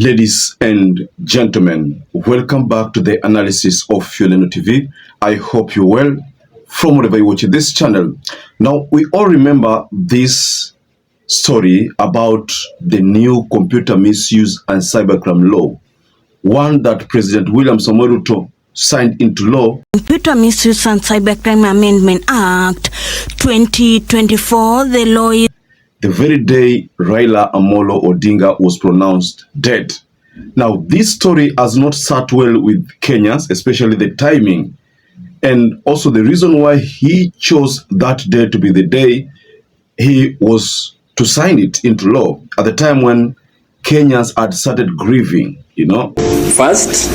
Ladies and gentlemen, welcome back to the analysis of YOLENO TV. I hope you're well from wherever you watch this channel. Now, we all remember this story about the new computer misuse and cybercrime law, one that President William Ruto signed into law. Computer Misuse and Cybercrime Amendment Act 2024, the law is the very day RAILA Amolo Odinga was pronounced dead. Now, this story has not sat well with Kenyans, especially the timing, and also the reason why he chose that day to be the day he was to sign it into law at the time when Kenyans had started grieving, First,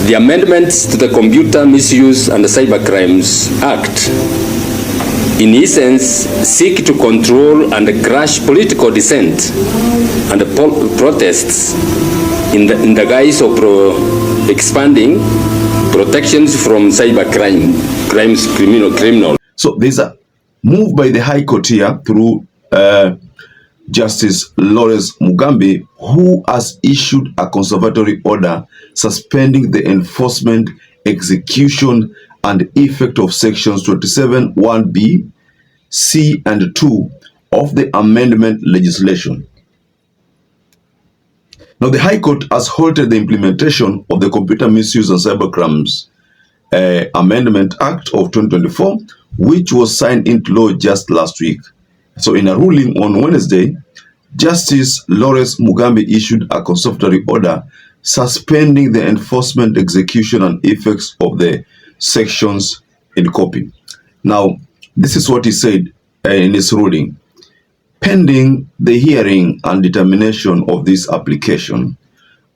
the amendments to the Computer Misuse and Cybercrimes Act in essence seek to control and crush political dissent and protests in the guise of expanding protections from criminal. So there's a move by the High Court here through Justice Lawrence Mugambi, who has issued a conservatory order suspending the enforcement, execution, and effect of sections 27(1)(b), C, and 2 of the amendment legislation. Now, the High Court has halted the implementation of the Computer Misuse and Cybercrimes Amendment Act of 2024, which was signed into law just last week. So, in a ruling on Wednesday, Justice Lawrence Mugambi issued a conservatory order suspending the enforcement, execution, and effects of the sections in copy. Now, this is what he said in his ruling. Pending the hearing and determination of this application,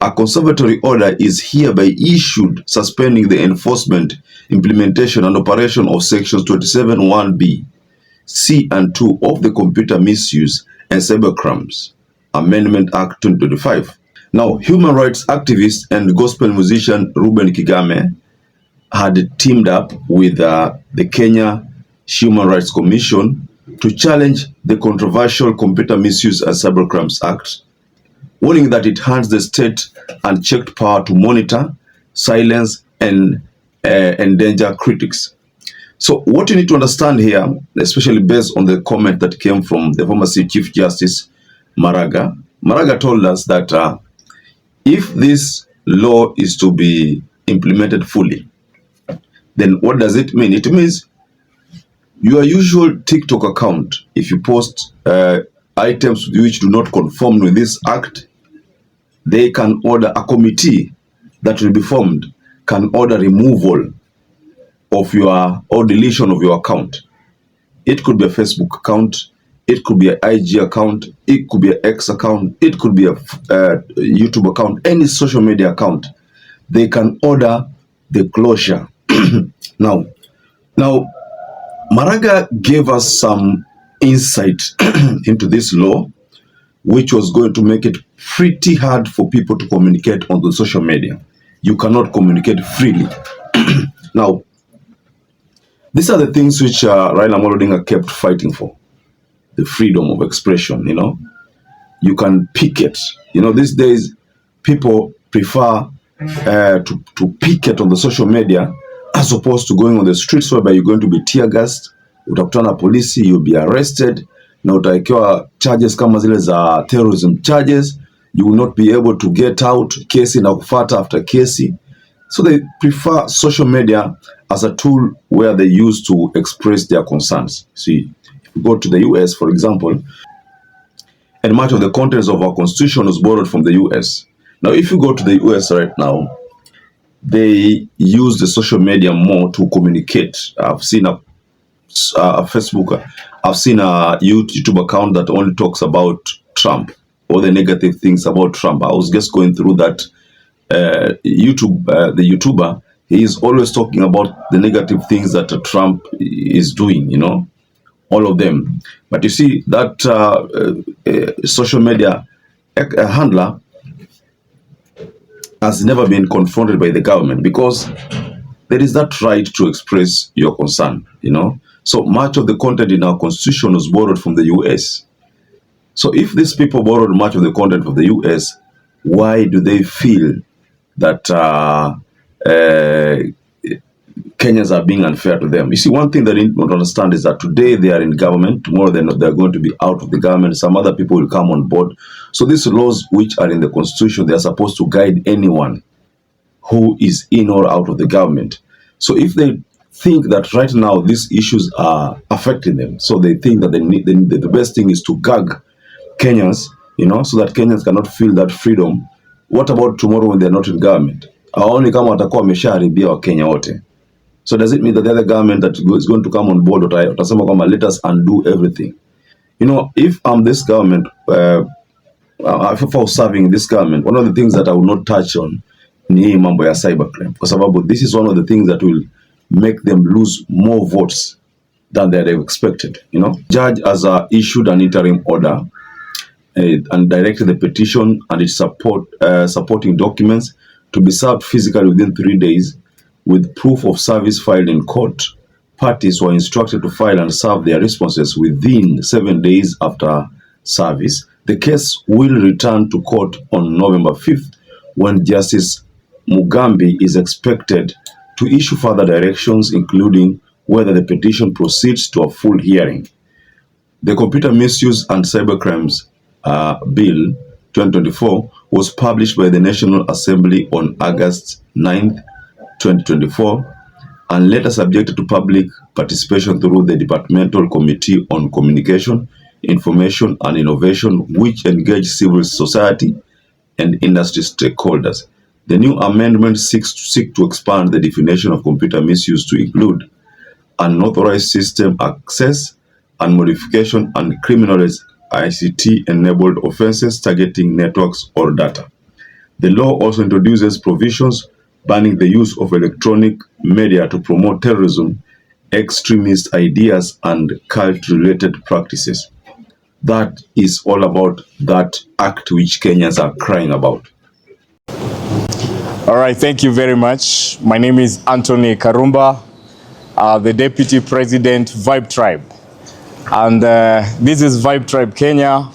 a conservatory order is hereby issued suspending the enforcement, implementation, and operation of sections 27(1)(b), C, and 2 of the Computer Misuse and Cybercrimes Amendment Act 2025. Now, human rights activist and gospel musician Reuben Kigame had teamed up with the Kenya Human Rights Commission to challenge the controversial Computer Misuse and Cybercrimes Act, warning that it hands the state unchecked power to monitor, silence, and endanger critics. So what you need to understand here, especially based on the comment that came from the former Chief Justice Maraga told us that if this law is to be implemented fully, then what does it mean? It means your usual TikTok account, if you post items which do not conform with this act, they can order a committee that will be formed, can order removal of or deletion of your account. It could be a Facebook account, it could be an IG account, it could be an X account, it could be a YouTube account, any social media account. They can order the closure. Now, Maraga gave us some insight into this law, which was going to make it pretty hard for people to communicate on the social media. You cannot communicate freely. Now, these are the things which RAILA Amolo Odinga kept fighting for. The freedom of expression, You can picket. These days, people prefer to picket on the social media as opposed to going on the streets whereby you're going to be tear gassed, utakutana na polisi, you'll be arrested, na utawekewa charges kama zile za terrorism charges, you will not be able to get out, kesi na kufata after kesi. So they prefer social media as a tool where they use to express their concerns. See, if you go to the US, for example, and much of the contents of our constitution was borrowed from the US. Now, if you go to the US right now, they use the social media more to communicate. I've seen a Facebook, I've seen a YouTube account that only talks about Trump or the negative things about Trump. I was just going through that the YouTuber, he is always talking about the negative things that Trump is doing, all of them. But you see that social media handler has never been confronted by the government because there is that right to express your concern, So much of the content in our constitution was borrowed from the US. So if these people borrowed much of the content from the US, why do they feel that Kenyans are being unfair to them? You see, one thing that they don't understand is that today they are in government, tomorrow they're going to be out of the government, some other people will come on board. So these laws which are in the constitution, they are supposed to guide anyone who is in or out of the government. So if they think that right now these issues are affecting them, so they think that the best thing is to gag Kenyans, so that Kenyans cannot feel that freedom. What about tomorrow when they're not in government? Aoni kama watakuwa wameshaharibia Wakenya wote. So does it mean that the other government that is going to come on board watasema kwamba let us undo everything? If I'm this government, if I was serving this government, one of the things that I will not touch on ni mambo ya cybercrime, kwa sababu this is one of the things that will make them lose more votes than they had expected. Judge has issued an interim order and directed the petition and its supporting documents to be served physically within 3 days, with proof of service filed in court. Parties were instructed to file and serve their responses within 7 days after service. The case will return to court on November 5th, when Justice Mugambi is expected to issue further directions, including whether the petition proceeds to a full hearing. The Computer Misuse and Cybercrimes Bill 2024 was published by the National Assembly on August 9th, 2024, and later subjected to public participation through the Departmental Committee on Communication, Information and Innovation, which engaged civil society and industry stakeholders. The new amendment seeks to expand the definition of computer misuse to include unauthorized system access and modification and criminalize ICT-enabled offenses targeting networks or data. The law also introduces provisions banning the use of electronic media to promote terrorism, extremist ideas, and cult-related practices. That is all about that act which Kenyans are crying about. All right, thank you very much. My name is Anthony Karumba, the Deputy President, Vibe Tribe. And this is Vibe Tribe Kenya,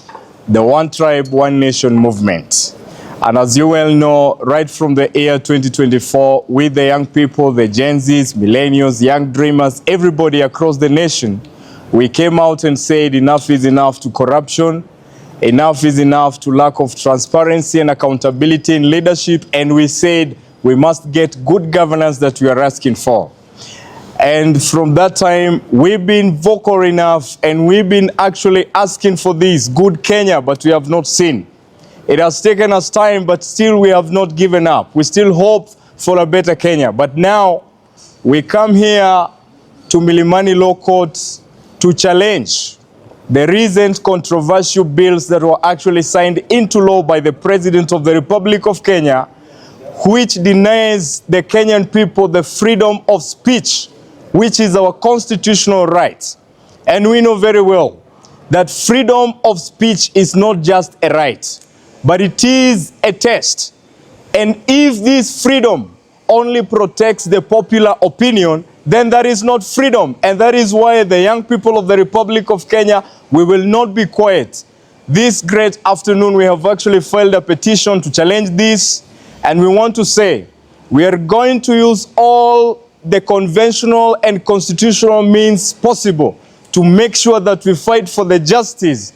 the One Tribe, One Nation movement. And as you well know, right from the year 2024, with the young people, the Gen Zs, millennials, young dreamers, everybody across the nation, we came out and said enough is enough to corruption, enough is enough to lack of transparency and accountability in leadership, and we said we must get good governance that we are asking for. And from that time, we've been vocal enough and we've been actually asking for this good Kenya, but we have not seen. It has taken us time, but still we have not given up. We still hope for a better Kenya. But now we come here to Milimani Law Court to challenge the recent controversial bills that were actually signed into law by the President of the Republic of Kenya, which denies the Kenyan people the freedom of speech, which is our constitutional right. And we know very well that freedom of speech is not just a right, but it is a test. And if this freedom only protects the popular opinion, then that is not freedom. And that is why the young people of the Republic of Kenya, we will not be quiet. This great afternoon, we have actually filed a petition to challenge this. And we want to say, we are going to use all the conventional and constitutional means possible to make sure that we fight for the justice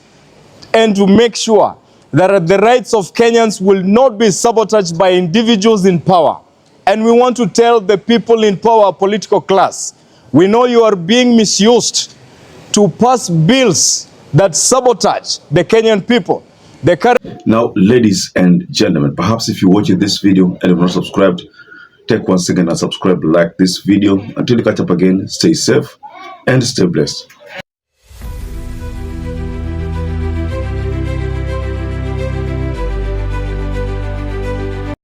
and to make sure that the rights of Kenyans will not be sabotaged by individuals in power. And we want to tell the people in power, political class, we know you are being misused to pass bills that sabotage the Kenyan people. Now, ladies and gentlemen, perhaps if you're watching this video and have not subscribed, take 1 second and subscribe, like this video. Until we catch up again, stay safe and stay blessed.